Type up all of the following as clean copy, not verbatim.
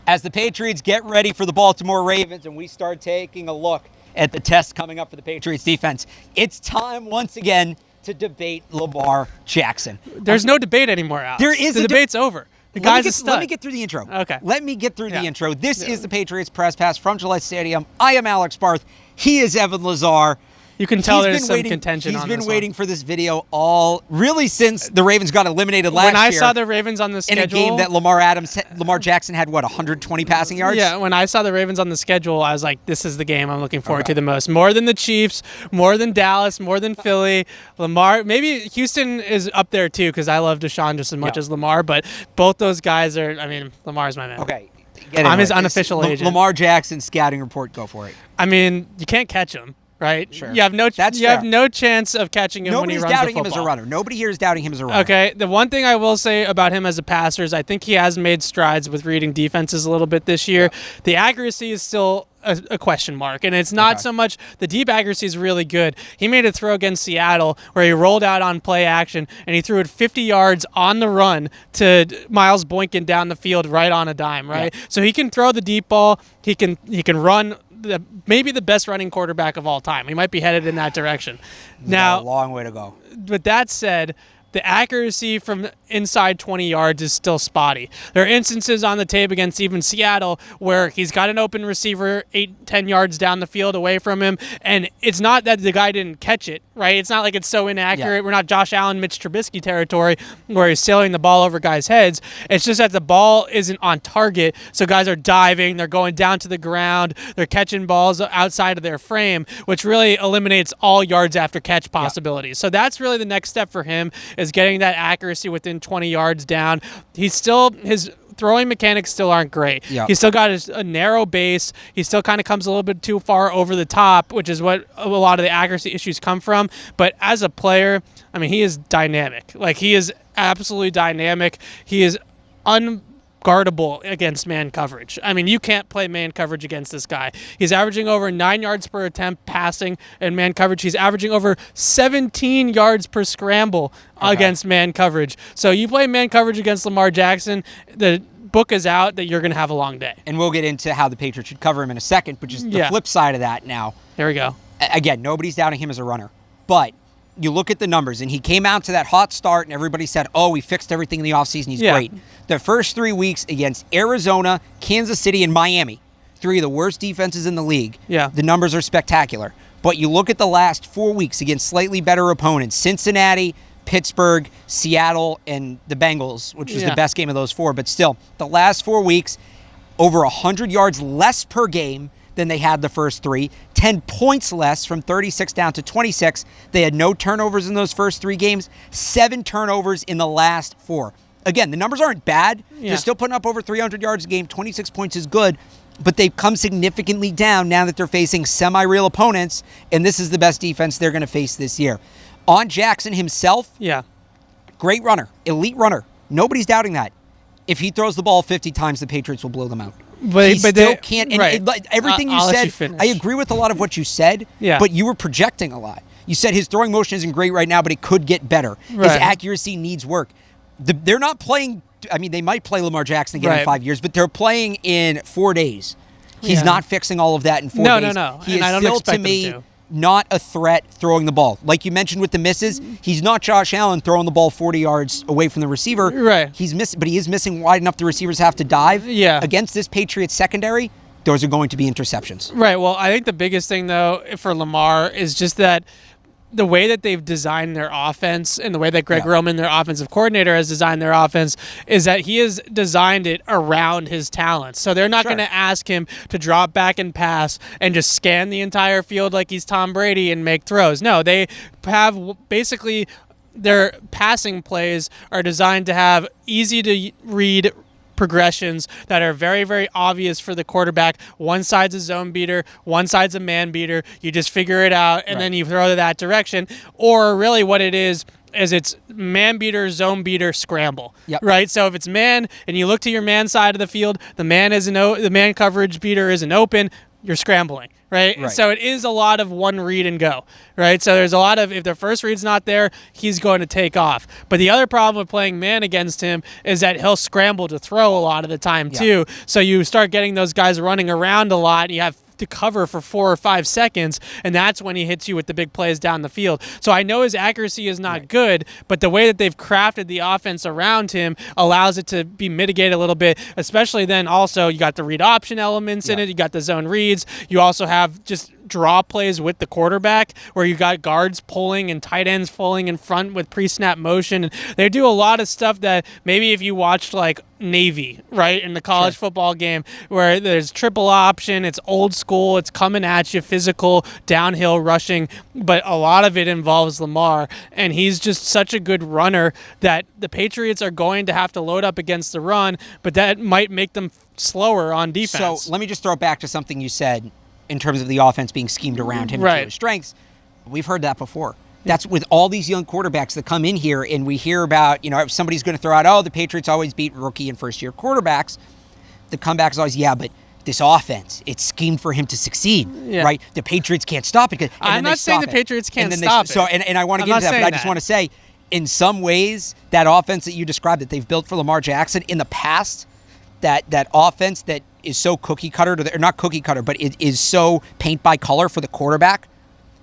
As the Patriots get ready for the Baltimore Ravens and we start taking a look at the test coming up for the Patriots defense, it's time once again to debate Lamar Jackson. There's no debate anymore, Alex. There is the debate's over. The guy's a stud. Let me get through the intro. Okay. Let me get through the intro. This is the Patriots Press Pass from Gillette Stadium. I am Alex Barth. He is Evan Lazar. You can tell there's some contention on this He's been waiting for this video really since the Ravens got eliminated last year. When I saw the Ravens on the schedule. In a game that Lamar Jackson had, 120 passing yards? Yeah, when I saw the Ravens on the schedule, I was like, this is the game I'm looking forward to the most. More than the Chiefs, more than Dallas, more than Philly. Lamar, maybe Houston is up there too because I love Deshaun just as much as Lamar, but both those guys are, Lamar's my man. Okay. I'm his unofficial agent. Lamar Jackson scouting report, go for it. You can't catch him. Right? Sure. You have no chance of catching him when he runs the football. Nobody's doubting him as a runner. Nobody here is doubting him as a runner. Okay. The one thing I will say about him as a passer is I think he has made strides with reading defenses a little bit this year. Yeah. The accuracy is still a question mark, and it's not so much the deep accuracy is really good. He made a throw against Seattle where he rolled out on play action and he threw it 50 yards on the run to Miles Boykin down the field right on a dime, right? Yeah. So he can throw the deep ball. He can run. Maybe the best running quarterback of all time. He might be headed in that direction. Now, a long way to go. With that said, the accuracy from inside 20 yards is still spotty. There are instances on the tape against even Seattle where he's got an open receiver 8-10 yards down the field away from him, and it's not that the guy didn't catch it, right? It's not like it's so inaccurate. Yeah. We're not Josh Allen, Mitch Trubisky territory where he's sailing the ball over guys' heads. It's just that the ball isn't on target, so guys are diving, they're going down to the ground, they're catching balls outside of their frame, which really eliminates all yards after catch possibilities. Yeah. So that's really the next step for him is getting that accuracy within 20 yards down. His throwing mechanics still aren't great. Yep. He's still got a narrow base. He still kind of comes a little bit too far over the top, which is what a lot of the accuracy issues come from. But as a player, he is dynamic. He is absolutely dynamic. He is unguardable against man coverage. You can't play man coverage against this guy. He's averaging over 9 yards per attempt passing in man coverage. He's averaging over 17 yards per scramble against man coverage. So you play man coverage against Lamar Jackson, the book is out that you're going to have a long day. And we'll get into how the Patriots should cover him in a second, but just the flip side of that now. There we go. Again, nobody's doubting him as a runner, but you look at the numbers, and he came out to that hot start, and everybody said, we fixed everything in the offseason. He's great. The first 3 weeks against Arizona, Kansas City, and Miami, 3 of the worst defenses in the league. Yeah. The numbers are spectacular. But you look at the last 4 weeks against slightly better opponents, Cincinnati, Pittsburgh, Seattle, and the Bengals, which is the best game of those 4. But still, the last 4 weeks, over 100 yards less per game than they had the first 3, 10 points less from 36 down to 26. They had no turnovers in those first 3 games, 7 turnovers in the last 4. Again, the numbers aren't bad. Yeah. They're still putting up over 300 yards a game. 26 points is good, but they've come significantly down now that they're facing semi-real opponents, and this is the best defense they're going to face this year. On Jackson himself, great runner, elite runner. Nobody's doubting that. If he throws the ball 50 times, the Patriots will blow them out. But he still can't. And everything you said, I agree with a lot of what you said, but you were projecting a lot. You said his throwing motion isn't great right now, but it could get better. His accuracy needs work. They're not playing. They might play Lamar Jackson again in 5 years, but they're playing in 4 days. He's not fixing all of that in 4 days. No. He is still, to me, not a threat throwing the ball. Like you mentioned with the misses, he's not Josh Allen throwing the ball 40 yards away from the receiver. Right. But he is missing wide enough the receivers have to dive. Yeah. Against this Patriots secondary, those are going to be interceptions. Right. Well, I think the biggest thing, though, for Lamar is just that the way that they've designed their offense and the way that Greg Roman, their offensive coordinator, has designed their offense is that he has designed it around his talents. So they're not going to ask him to drop back and pass and just scan the entire field like he's Tom Brady and make throws. No, they have basically their passing plays are designed to have easy to read progressions that are very, very obvious for the quarterback. One side's a zone beater, one side's a man beater. You just figure it out, and then you throw it that direction. Or really what it is it's man beater, zone beater, scramble. Right? So if it's man and you look to your man side of the field, the man coverage beater isn't open, you're scrambling, right? So it is a lot of one read and go, right? So there's a lot of, if the first read's not there, he's going to take off. But the other problem with playing man against him is that he'll scramble to throw a lot of the time too. So you start getting those guys running around a lot. You have to cover for 4 or 5 seconds, and that's when he hits you with the big plays down the field. So I know his accuracy is not good, but the way that they've crafted the offense around him allows it to be mitigated a little bit, especially then also you got the read option elements in it, you got the zone reads, you also have just draw plays with the quarterback where you got guards pulling and tight ends pulling in front with pre-snap motion. And they do a lot of stuff that maybe if you watched like Navy, right, in the college football game where there's triple option, it's old school, it's coming at you, physical, downhill rushing, but a lot of it involves Lamar, and he's just such a good runner that the Patriots are going to have to load up against the run, but that might make them slower on defense. So let me just throw it back to something you said in terms of the offense being schemed around him and his strengths. We've heard that before. That's with all these young quarterbacks that come in here, and we hear about, if somebody's going to throw out, the Patriots always beat rookie and first-year quarterbacks. The comeback is always, but this offense, it's schemed for him to succeed, right? The Patriots can't stop it. I'm not saying the Patriots can't stop it. So, and I want to get into that, but I just want to say, in some ways, that offense that you described that they've built for Lamar Jackson in the past, that offense that is so cookie cutter, or not cookie cutter, but it is so paint by color for the quarterback,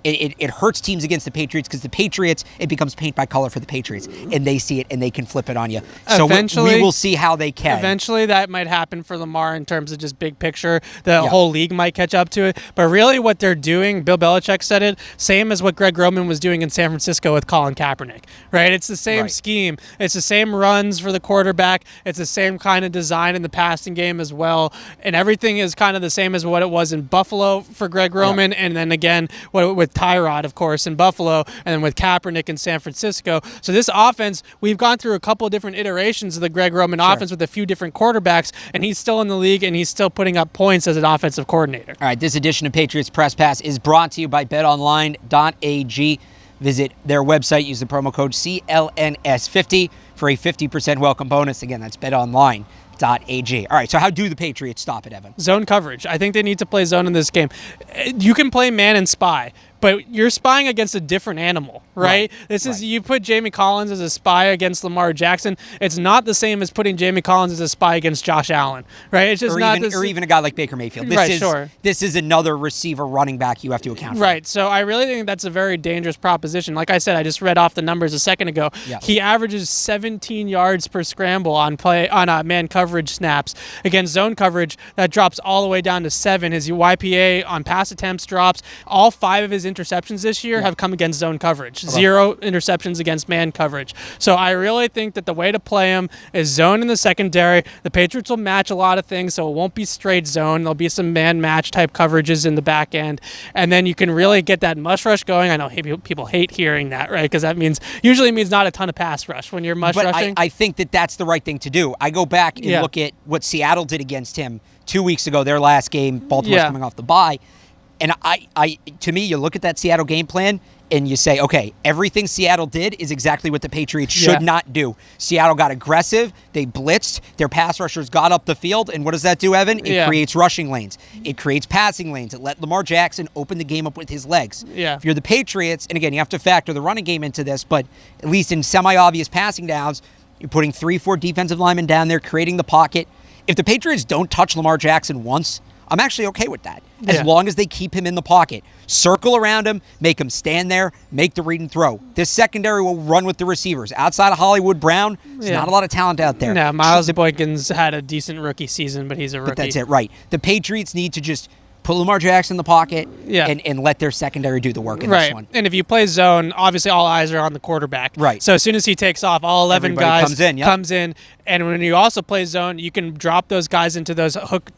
it hurts teams against the Patriots because the Patriots, it becomes paint by color for the Patriots, and they see it and they can flip it on you. So we will see how they can. Eventually that might happen for Lamar in terms of just big picture. The whole league might catch up to it. But really what they're doing, Bill Belichick said it, same as what Greg Roman was doing in San Francisco with Colin Kaepernick, right? It's the same scheme. It's the same runs for the quarterback. It's the same kind of design in the passing game as well. And everything is kind of the same as what it was in Buffalo for Greg Roman, and then again with Tyrod, of course, in Buffalo, and then with Kaepernick in San Francisco. So this offense, we've gone through a couple of different iterations of the Greg Roman offense with a few different quarterbacks, and he's still in the league, and he's still putting up points as an offensive coordinator. All right, this edition of Patriots Press Pass is brought to you by betonline.ag. Visit their website, use the promo code CLNS50 for a 50% welcome bonus. Again, that's betonline.ag. All right, so how do the Patriots stop it, Evan? Zone coverage. I think they need to play zone in this game. You can play man and spy, but you're spying against a different animal, right? This is, you put Jamie Collins as a spy against Lamar Jackson. It's not the same as putting Jamie Collins as a spy against Josh Allen, right? It's just or even a guy like Baker Mayfield. This is another receiver running back you have to account for. Right, so I really think that's a very dangerous proposition. Like I said, I just read off the numbers a second ago. He averages 17 yards per scramble on man coverage snaps. Against zone coverage, that drops all the way down to 7. His YPA on pass attempts drops. All 5 of his interceptions this year have come against zone coverage. 0 interceptions against man coverage. So I really think that the way to play him is zone in the secondary. The Patriots will match a lot of things, so it won't be straight zone. There'll be some man match type coverages in the back end, and then you can really get that mush rush going. I know people hate hearing that, right? Because that usually means not a ton of pass rush when you're mush rushing. I think that's the right thing to do. I go back and look at what Seattle did against him 2 weeks ago, their last game. Baltimore's coming off the bye. And to me, you look at that Seattle game plan and you say, okay, everything Seattle did is exactly what the Patriots should not do. Seattle got aggressive. They blitzed. Their pass rushers got up the field. And what does that do, Evan? It creates rushing lanes. It creates passing lanes. It let Lamar Jackson open the game up with his legs. If you're the Patriots, and again, you have to factor the running game into this, but at least in semi-obvious passing downs, you're putting 3-4 defensive linemen down there, creating the pocket. If the Patriots don't touch Lamar Jackson once, I'm actually okay with that, as long as they keep him in the pocket. Circle around him, make him stand there, make the read and throw. This secondary will run with the receivers. Outside of Hollywood Brown, there's not a lot of talent out there. No, Miles Boykins had a decent rookie season, but he's a rookie. But that's it, right. The Patriots need to just put Lamar Jackson in the pocket and let their secondary do the work in this one. And if you play zone, obviously all eyes are on the quarterback. Right. So as soon as he takes off, all 11 Everybody guys comes in. And when you also play zone, you can drop those guys into those hook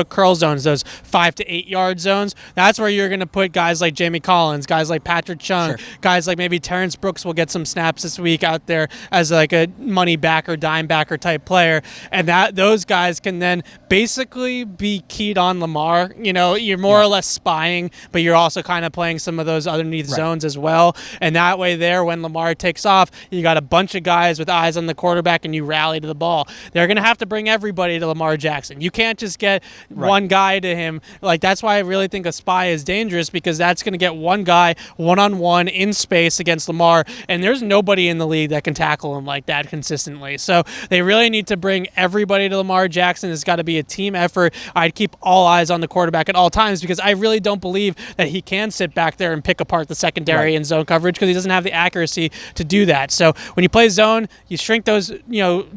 curl zones, those 5 to 8 yard zones. That's where you're going to put guys like Jamie Collins, guys like Patrick Chung, guys like maybe Terrence Brooks will get some snaps this week out there as like a money backer, dime backer type player. And those guys can then basically be keyed on Lamar. You're more or less spying, but you're also kind of playing some of those underneath zones as well. And that way there, when Lamar takes off, you got a bunch of guys with eyes on the quarterback and you rally to the ball. They're going to have to bring everybody to Lamar Jackson. You can't just get get one guy to him. Like, that's why I really think a spy is dangerous, because that's going to get one guy one-on-one in space against Lamar, and there's nobody in the league that can tackle him like that consistently. So they really need to bring everybody to Lamar Jackson. It's got to be a team effort. I'd keep all eyes on the quarterback at all times, because I really don't believe that he can sit back there and pick apart the secondary in zone coverage, because he doesn't have the accuracy to do that. So when you play zone, you shrink those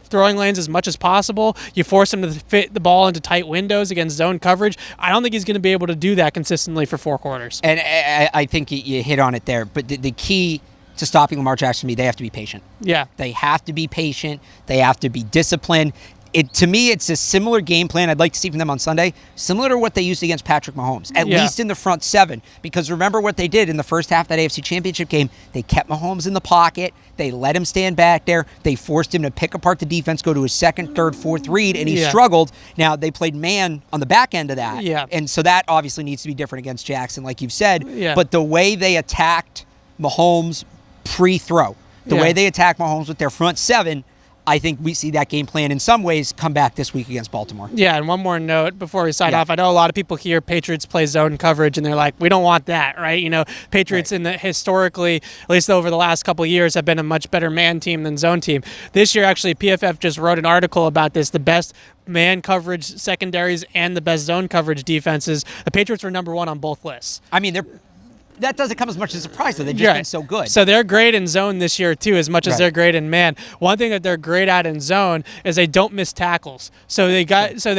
throwing lanes as much as possible. You force him to fit the ball into tight windows against zone coverage. I don't think he's going to be able to do that consistently for 4 quarters. And I think you hit on it there. But the key to stopping Lamar Jackson, they have to be patient. Yeah. They have to be patient. They have to be disciplined. To me, it's a similar game plan I'd like to see from them on Sunday, similar to what they used against Patrick Mahomes, at least in the front 7. Because remember what they did in the first half of that AFC Championship game. They kept Mahomes in the pocket. They let him stand back there. They forced him to pick apart the defense, go to his second, third, fourth read, and he struggled. Now, they played man on the back end of that. Yeah. And so that obviously needs to be different against Jackson, like you've said. Yeah. But the way they attacked Mahomes pre-throw, the way they attack Mahomes with their front 7, I think we see that game plan in some ways come back this week against Baltimore. Yeah, and one more note before we sign off. I know a lot of people hear Patriots play zone coverage, and they're like, we don't want that, right? Patriots historically, at least over the last couple of years, have been a much better man team than zone team. This year, actually, PFF just wrote an article about this, the best man coverage secondaries and the best zone coverage defenses. The Patriots were number 1 on both lists. I mean, that doesn't come as much as a surprise, though. They've just been so good. So they're great in zone this year, too, as much as they're great in man. One thing that they're great at in zone is they don't miss tackles. So they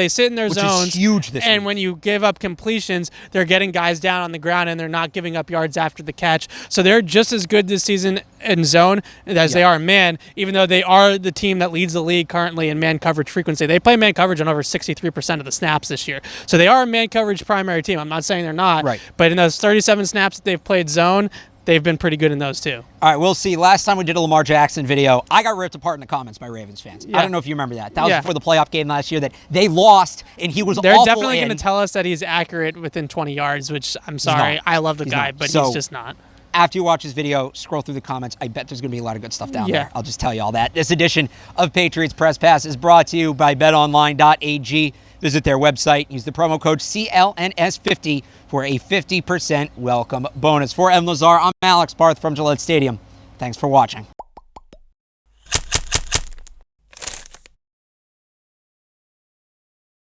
sit in their zones. Which is huge this And week. when you give up completions, they're getting guys down on the ground, and they're not giving up yards after the catch. So they're just as good this season in zone as they are in man, even though they are the team that leads the league currently in man coverage frequency. They play man coverage on over 63% of the snaps this year. So they are a man coverage primary team. I'm not saying they're not. Right. But in those 37 snaps that they've played zone, they've been pretty good in those too. All right, we'll see. Last time we did a Lamar Jackson video, I got ripped apart in the comments by Ravens fans. I don't know if you remember that. That was before the playoff game last year that they lost, and he was They're awful. definitely going to tell us that he's accurate within 20 yards, which I'm sorry. I love the guy, but he's just not. After you watch this video, scroll through the comments. I bet there's going to be a lot of good stuff down there. I'll just tell you all that. This edition of Patriots Press Pass is brought to you by betonline.ag. Visit their website. Use the promo code CLNS50 for a 50% welcome bonus. For M. Lazar, I'm Alex Barth from Gillette Stadium. Thanks for watching.